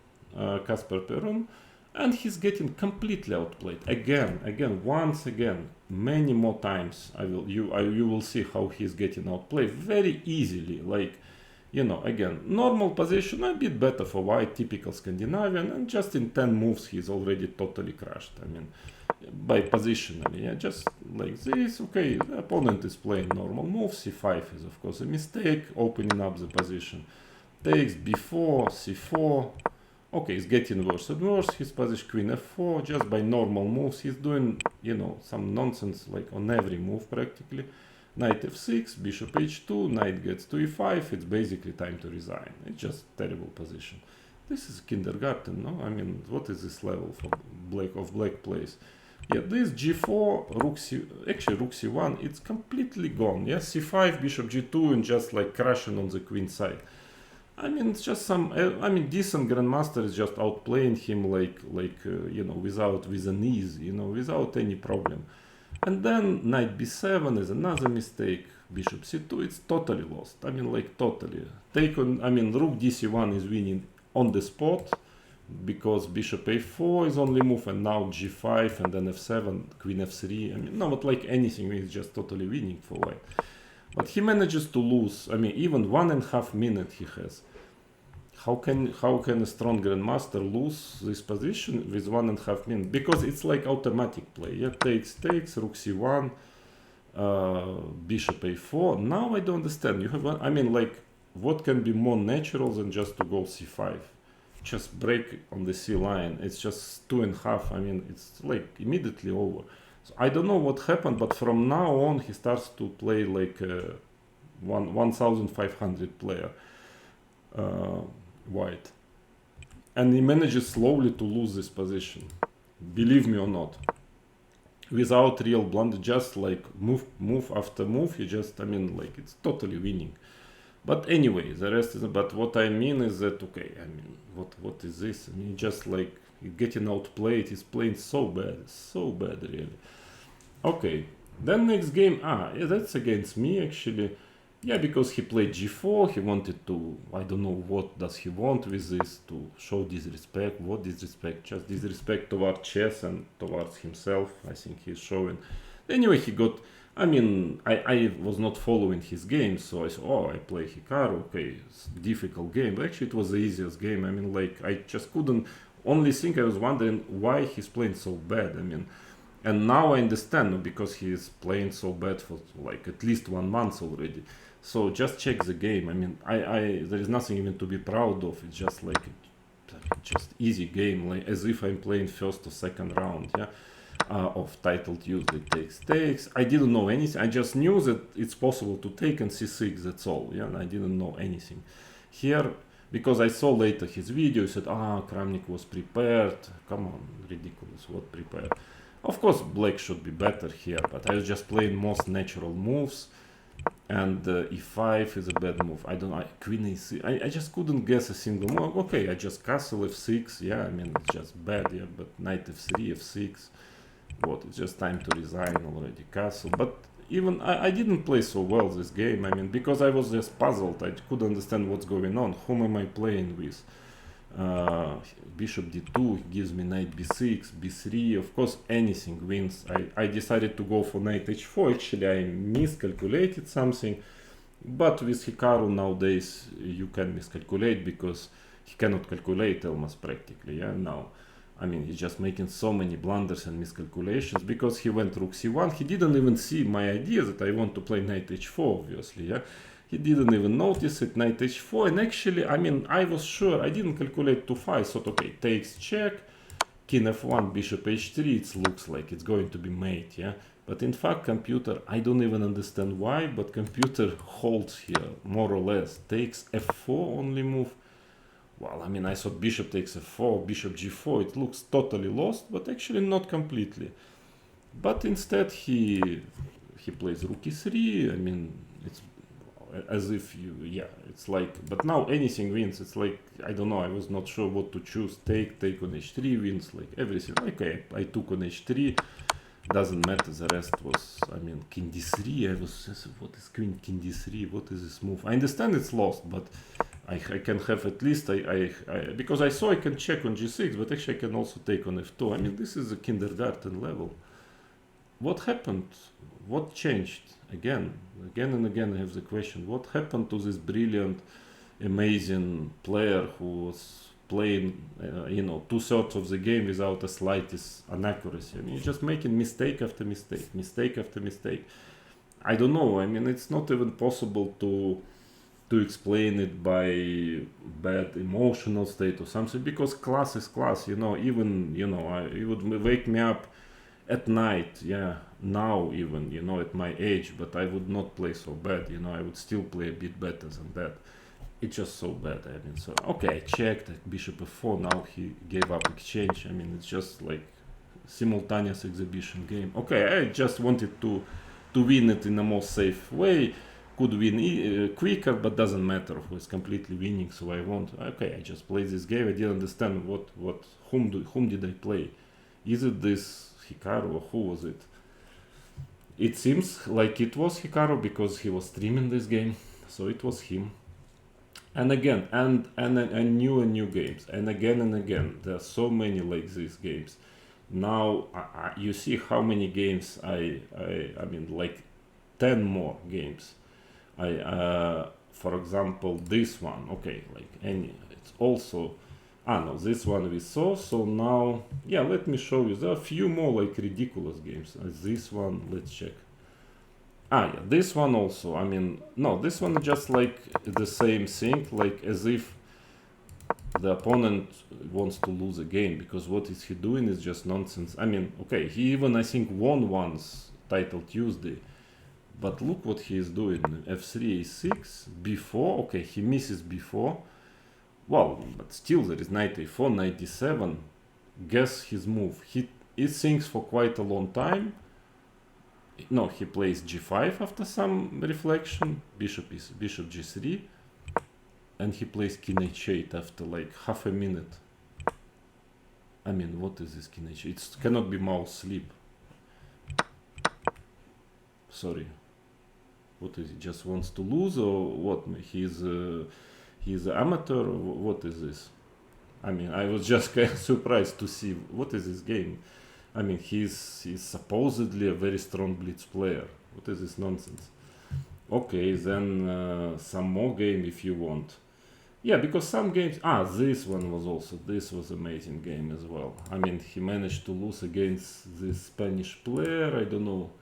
Casp-Peron, and he's getting completely outplayed again, once again, many more times. You will see how he's getting outplayed very easily. Like, you know, again, normal position, a bit better for white, typical Scandinavian, and just in 10 moves he's already totally crushed. I mean, by positionally, yeah, just like this. Okay, the opponent is playing normal moves. c5 is of course a mistake, opening up the position. Takes b4, c4. Okay, it's getting worse and worse. His position queen f4, just by normal moves. He's doing, you know, some nonsense like on every move practically. Knight f6, bishop h2, knight gets to e5, it's basically time to resign. It's just terrible position. This is kindergarten, no? I mean, what is this level for black plays? Yeah, this g4, rook c1, it's completely gone. Yeah, c5, bishop g2, and just like crashing on the queen side. I mean, it's just some, I mean, decent grandmaster is just outplaying him like you know, with an ease, you know, without any problem. And then knight b7 is another mistake, bishop c2, it's totally lost. I mean, like totally. Take on, I mean, rook dc1 is winning on the spot. because bishop a4 is only move, and now g5 and then f7, queen f3. I mean, not like anything, it's just totally winning for white. But he manages to lose. I mean, even 1.5 minutes he has. How can a strong grandmaster lose this position with 1.5 minutes? Because it's like automatic play. Yeah, takes, rook c1, bishop a4. Now I don't understand. You have one, I mean, like, what can be more natural than just to go c5? Just break on the c line. It's just 2.5. I mean, it's like immediately over. So I don't know what happened, but from now on he starts to play like a 1,500 player. White, and he manages slowly to lose this position, believe me or not, without real blunder, just like move after move. He just, I mean, like, it's totally winning. But anyway, the rest is, but what I mean is that, okay, I mean, what is this? I mean, just like getting outplayed. He's playing so bad really. Okay, then next game, yeah, that's against me actually. Yeah, because he played g4, he wanted to, I don't know what does he want with this, to show disrespect. What disrespect? Just disrespect towards chess and towards himself, I think he's showing. Anyway, he got, I mean, I was not following his game, so I said, oh, I play Hikaru, okay, it's a difficult game. But actually it was the easiest game. I mean, like, I just couldn't, only thing I was wondering why he's playing so bad. I mean, and now I understand, because he is playing so bad for like at least 1 month already. So just check the game. I mean, there is nothing even to be proud of. It's just like just easy game, like as if I'm playing first or second round, yeah, of titled usually takes. I didn't know anything. I just knew that it's possible to take and c6. That's all. Yeah, and I didn't know anything here because I saw later his video. He said, Karnik was prepared. Come on, ridiculous. What prepared? Of course, black should be better here, but I was just playing most natural moves. And e5 is a bad move. I don't know, queen a6. I just couldn't guess a single move. Okay, I just castle f6. Yeah, I mean, it's just bad. Yeah, but knight f3, f6. What? It's just time to resign already. Castle. But even I didn't play so well this game. I mean, because I was just puzzled. I couldn't understand what's going on. Whom am I playing with? Bishop d2 gives me knight b6, b3. Of course, anything wins. I decided to go for knight h4. Actually, I miscalculated something, but with Hikaru nowadays you can miscalculate because he cannot calculate almost practically. Yeah, now, I mean, he's just making so many blunders and miscalculations because he went rook c1. He didn't even see my idea that I want to play knight h4, obviously. Yeah. He didn't even notice it, knight h4, and actually, I mean, I was sure, I didn't calculate too far, I thought, okay, takes check, king f1, bishop h3, it looks like it's going to be mate, yeah? But in fact, computer, I don't even understand why, but computer holds here, more or less, takes f4 only move. Well, I mean, I thought bishop takes f4, bishop g4, it looks totally lost, but actually not completely. But instead, he plays rook e3, I mean, it's as if it's like, but now anything wins. It's like, I don't know, I was not sure what to choose. Take on h3 wins, like everything. Okay, I took on h3, doesn't matter, the rest was, I mean, king d3, I was, what is queen, king d3, what is this move? I understand it's lost, but I can have at least, because I saw I can check on g6, but actually I can also take on f2. I mean, this is a kindergarten level. What happened? What changed? Again and again I have the question, what happened to this brilliant, amazing player who was playing, 2/3 of the game without the slightest inaccuracy? I mean, he's just making mistake after mistake after mistake. I don't know, I mean, it's not even possible to explain it by bad emotional state or something, because class is class, even, it would wake me up at night, yeah, now even, at my age, but I would not play so bad, I would still play a bit better than that. It's just so bad, I mean, so, okay, I checked, bishop f4, now he gave up exchange, I mean, it's just like simultaneous exhibition game. Okay, I just wanted to win it in a more safe way, could win quicker, but doesn't matter, who is completely winning, so I won't. Okay, I just played this game, I didn't understand whom did I play? Is it this Hikaru or who was it? It seems like it was Hikaru because he was streaming this game, so it was him. And again, and new games, and again. There are so many like these games. Now you see how many games I mean like 10 more games. For example, this one, okay, like any, it's also, no, this one we saw. So now, yeah, let me show you. There are a few more like ridiculous games. This one, let's check. Yeah, this one also. I mean, no, this one just like the same thing, like as if the opponent wants to lose a game, because what is he doing is just nonsense. I mean, okay, he even I think won once Title Tuesday, but look what he is doing. F3, A6, B4. Okay, he misses B4. Well, but still there is knight A4, knight D7. Guess his move. He thinks for quite a long time. No, he plays G5 after some reflection. Bishop G3. And he plays King H8 after like half a minute. I mean, what is this King H8? It cannot be mouse sleep. Sorry. What is he? Just wants to lose, or what? He's an amateur, or what is this? I mean, I was just kind of surprised to see what is this game. I mean, he's supposedly a very strong blitz player. What is this nonsense? Okay, then some more game if you want. Yeah, because some games. This one was also. This was amazing game as well. I mean, he managed to lose against this Spanish player. I don't know.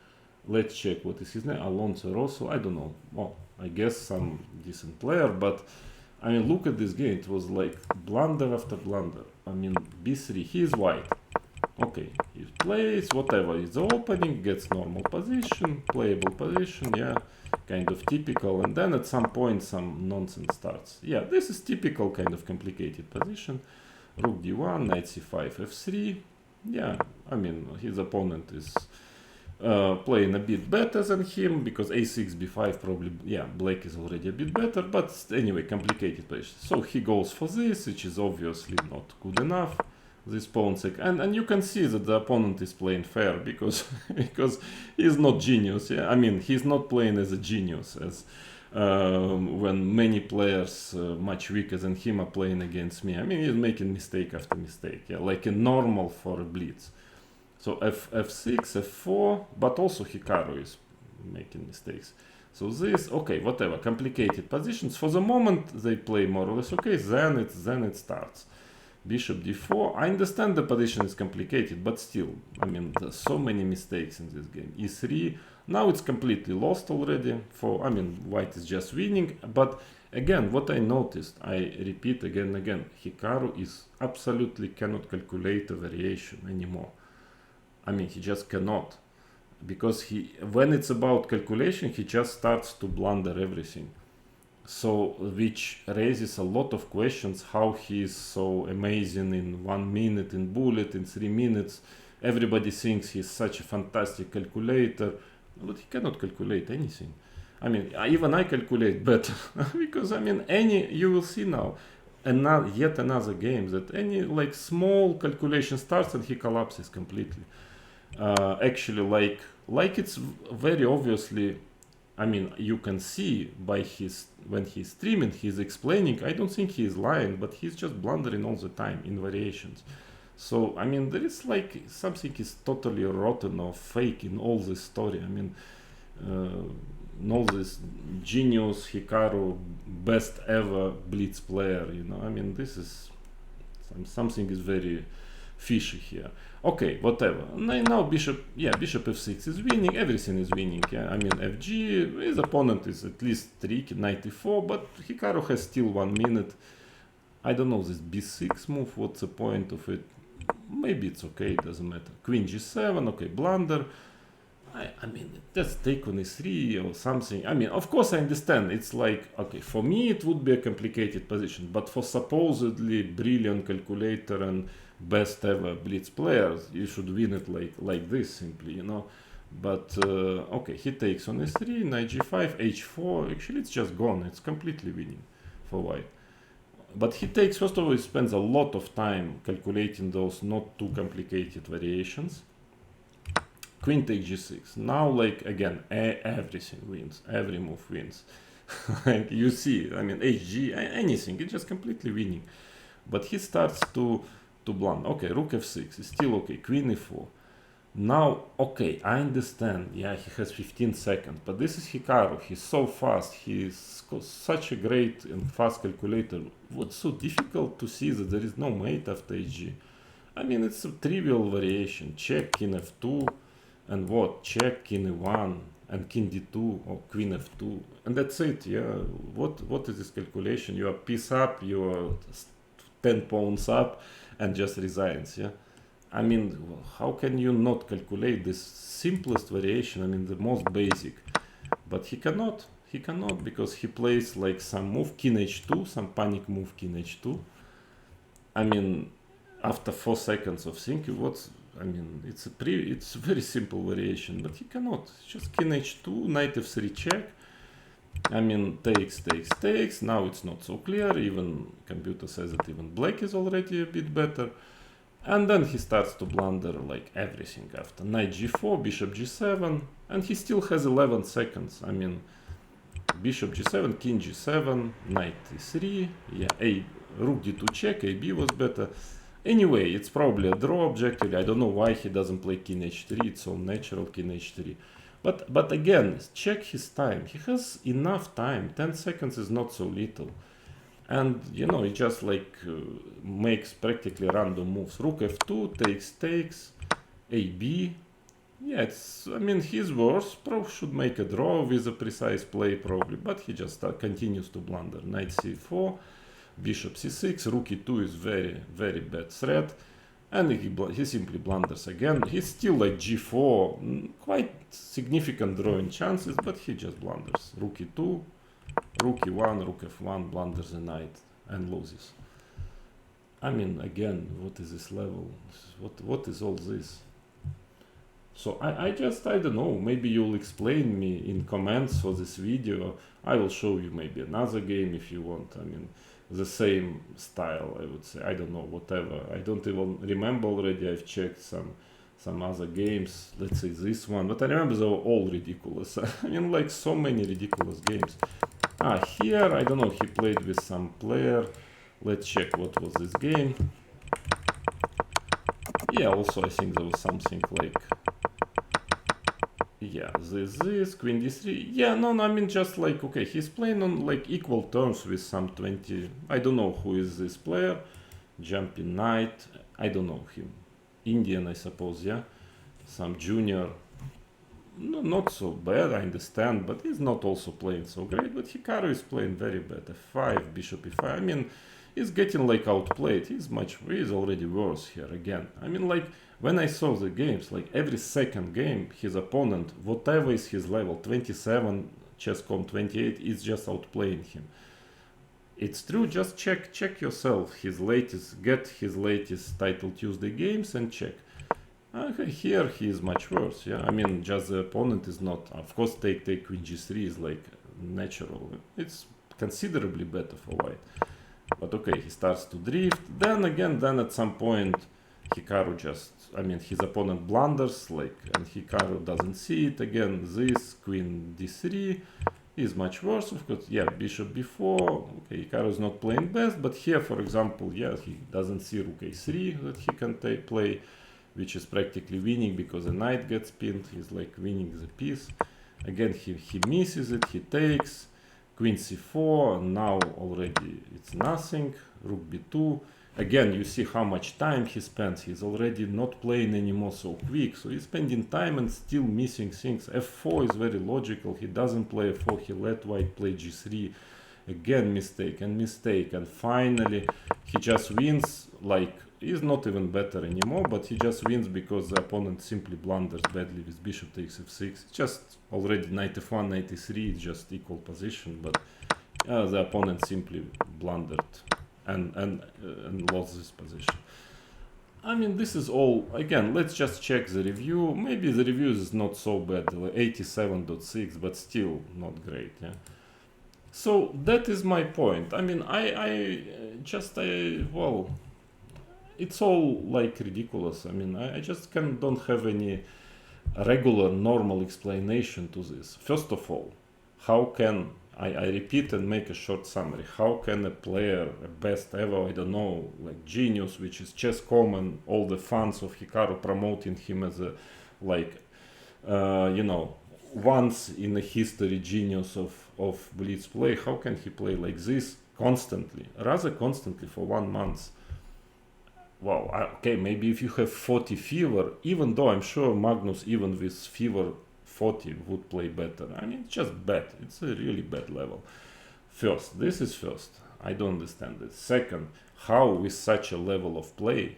Let's check what is his name. Alonso Rosso. I don't know. Well, I guess some decent player, but I mean, look at this game. It was like blunder after blunder. I mean, B3. He is white. Okay, he plays whatever. It's the opening, gets normal position, playable position. Yeah, kind of typical. And then at some point, some nonsense starts. Yeah, this is typical kind of complicated position. Rook D1, Knight C5, F3. Yeah, I mean, his opponent is playing a bit better than him, because A6, B5 probably, yeah, black is already a bit better, but anyway, complicated position. So he goes for this, which is obviously not good enough, this pawn sec, and you can see that the opponent is playing fair, because because he's not genius. Yeah, I mean, he's not playing as a genius, as when many players much weaker than him are playing against me. I mean, he's making mistake after mistake, yeah, like a normal for a blitz. So F6, F4, but also Hikaru is making mistakes. So this, okay, whatever, complicated positions. For the moment, they play more or less okay, then it starts. Bishop D4, I understand the position is complicated, but still, I mean, there's so many mistakes in this game. E3, now it's completely lost already. I mean, white is just winning, but again, what I noticed, I repeat again and again, Hikaru is absolutely cannot calculate a variation anymore. I mean, he just cannot, because when it's about calculation, he just starts to blunder everything. So, which raises a lot of questions, how he is so amazing in 1 minute, in bullet, in 3 minutes. Everybody thinks he's such a fantastic calculator, but he cannot calculate anything. I mean, even I calculate better, because I mean, you will see now, yet another game that any like small calculation starts and he collapses completely. Actually, like it's very obviously, I mean, you can see by when he's streaming, he's explaining. I don't think he's lying, but he's just blundering all the time in variations. So I mean, there is like something is totally rotten or fake in all this story. I mean, all this genius Hikaru, best ever blitz player. You know, I mean, this is something is very fishy here. Okay, whatever. Now bishop f6 is winning, everything is winning. Yeah, I mean, fg, his opponent is at least tricky, knight e4, but Hikaru has still 1 minute. I don't know, this b6 move, what's the point of it? Maybe it's okay, it doesn't matter. Queen g7, okay, blunder. I mean, just take on e3 or something. I mean, of course I understand, it's like, okay, for me it would be a complicated position, but for supposedly brilliant calculator and best ever blitz players, you should win it like this simply, you know. But okay, he takes on e3, knight g5, h4. Actually, it's just gone. It's completely winning for white. But he takes, first of all, he spends a lot of time calculating those not too complicated variations. Queen takes g6. Now, like again, everything wins. Every move wins. Like you see, I mean, HG, anything, it's just completely winning. But he starts to blunder. Okay, rook f6 is still okay, queen e4. Now, okay, I understand, yeah, he has 15 seconds, but this is Hikaru, he's so fast, he's such a great and fast calculator. What's so difficult to see that there is no mate after HG? I mean, it's a trivial variation. Check king f2, and what? Check king e1, and king d2, or queen f2, and that's it, yeah. What is this calculation? You are piece up, you are 10 pawns up, and just resigns, yeah. I mean, how can you not calculate this simplest variation? I mean, the most basic. But he cannot. He cannot because he plays like some move king h2, some panic move king h2. I mean, after 4 seconds of thinking, I mean, it's a very simple variation, but he cannot. It's just king h2, knight f3 check. I mean, takes. Now it's not so clear. Even computer says that even black is already a bit better. And then he starts to blunder like everything after. Knight g4, bishop g7, and he still has 11 seconds. I mean, bishop g7, king g7, knight e3, yeah, rook d2 check, ab was better. Anyway, it's probably a draw objectively. I don't know why he doesn't play king h3, it's all natural, king h3. But again, check his time. He has enough time. 10 seconds is not so little. And you know, he just like makes practically random moves. Rook f2, takes, ab. Yeah, I mean, his worst should make a draw with a precise play probably, but he just continues to blunder. Knight c4, bishop c6, rook e2 is very, very bad threat. And he simply blunders again. He's still like g4, quite significant drawing chances, but he just blunders. Rook e2, rook e1, rook f1, blunders the knight and loses. I mean, again, what is this level? What is all this? So I don't know, maybe you'll explain me in comments for this video. I will show you maybe another game if you want. I mean, the same style, I would say. I don't know, whatever. I don't even remember already. I've checked some other games. Let's say this one. But I remember they were all ridiculous. I mean, like so many ridiculous games. Here, I don't know, he played with some player. Let's check what was this game. Yeah, also I think there was something like... Yeah, this, queen d3. Yeah, no, I mean, just like, okay, he's playing on like equal terms with some 20... I don't know who is this player. Jumping knight. I don't know him. Indian, I suppose, yeah. Some junior. No, not so bad, I understand, but he's not also playing so great. But Hikaru is playing very bad. f5, bishop e5. I mean, he's getting like outplayed. He's already worse here again. I mean, like, when I saw the games, like every second game, his opponent, whatever is his level, 27, chess.com 28, is just outplaying him. It's true, just check yourself get his latest Title Tuesday games and check. Okay, here he is much worse, yeah. I mean, just the opponent is not, of course, take queen g3 is like natural. It's considerably better for white. But okay, he starts to drift. Then at some point, Hikaru his opponent blunders, like, and Hikaru doesn't see it again. This, queen d3 is much worse, of course. Yeah, bishop b4. Okay, Hikaru is not playing best, but here, for example, yeah, he doesn't see rook a3 that he can play, which is practically winning because the knight gets pinned. He's like winning the piece. Again, he misses it, he takes. Queen c4, now already it's nothing. Rook b2. Again, you see how much time he spends. He's already not playing anymore so quick. So he's spending time and still missing things. f4 is very logical. He doesn't play f4. He let white play g3. Again, mistake. And finally, he just wins. Like, he's not even better anymore, but he just wins because the opponent simply blunders badly with bishop takes f6. It's just already knight f1, knight e3, it's just equal position, but the opponent simply blundered and lost this position. I mean, this is all, again, let's just check the review. Maybe the review is not so bad, 87.6, but still not great, yeah. So that is my point. I mean, well, it's all like ridiculous. I mean, I just don't have any regular normal explanation to this. First of all, how can I repeat and make a short summary. How can a player, a best ever, I don't know, like genius, which is chess common, all the fans of Hikaru promoting him as a, like, once in a history genius of blitz play, how can he play like this constantly, rather constantly for 1 month? Wow, okay, maybe if you have 40 fever, even though I'm sure Magnus, even with fever 40, would play better. I mean, it's just bad. It's a really bad level. First, this is first. I don't understand it. Second, how with such a level of play,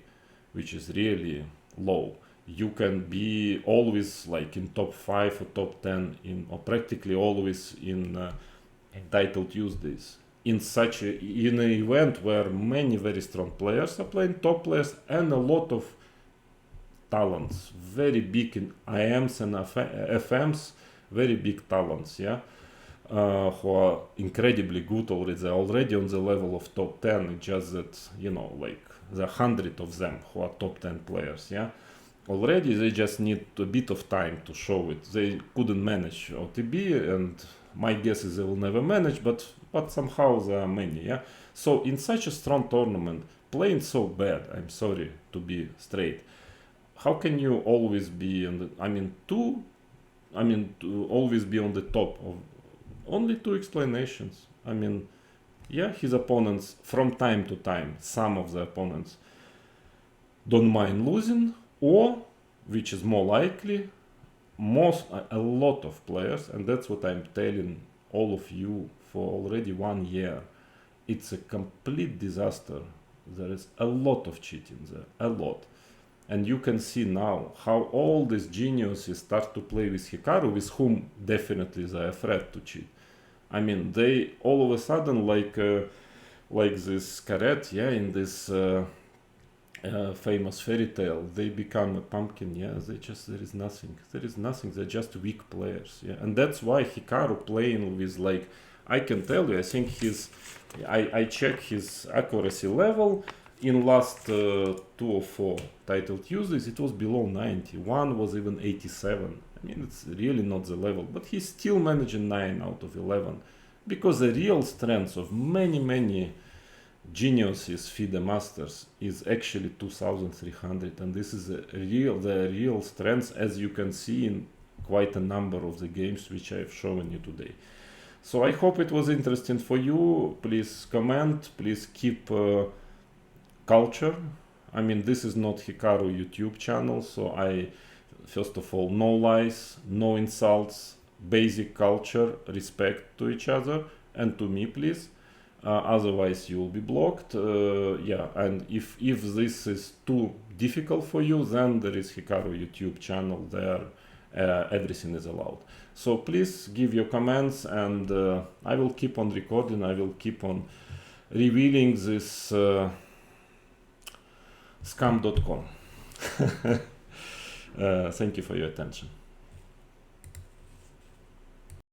which is really low, you can be always like in top 5 or top 10 in, or practically always in title Tuesdays in an event where many very strong players are playing, top players, and a lot of talents, very big in IMs and FMs, very big talents, yeah, who are incredibly good already. They're already on the level of top 10. It's just that, like the 100 of them who are top 10 players, yeah. Already they just need a bit of time to show it. They couldn't manage OTB, and my guess is they will never manage, but somehow there are many, yeah. So in such a strong tournament, playing so bad, I'm sorry to be straight, how can you always be on the, to always be on the top of only 2 explanations. I mean, yeah, his opponents from time to time, some of the opponents don't mind losing, or, which is more likely, a lot of players, and that's what I'm telling all of you for already 1 year, it's a complete disaster. There is a lot of cheating there, a lot. And you can see now how all these geniuses start to play with Hikaru, with whom definitely they are afraid to cheat. I mean, they all of a sudden, like this carrot, yeah, in this famous fairy tale, they become a pumpkin, yeah. There is nothing. They're just weak players, yeah. And that's why Hikaru playing with, like, I can tell you, I think I check his accuracy level in last 2 or 4 title Tuesdays. It was below 90. One was even 87. I mean, it's really not the level, but he's still managing 9 out of 11, because the real strength of many geniuses FIDE masters is actually 2300, and this is the real strength, as you can see in quite a number of the games which I have shown you today. So I hope it was interesting for you. Please comment, please keep culture. I mean, this is not Hikaru YouTube channel, so first of all, no lies, no insults, basic culture, respect to each other and to me, please. Otherwise you will be blocked. Yeah, and if this is too difficult for you, then there is Hikaru YouTube channel there. Everything is allowed. So please give your comments, and I will keep on recording. I will keep on revealing this scam.com. Thank you for your attention.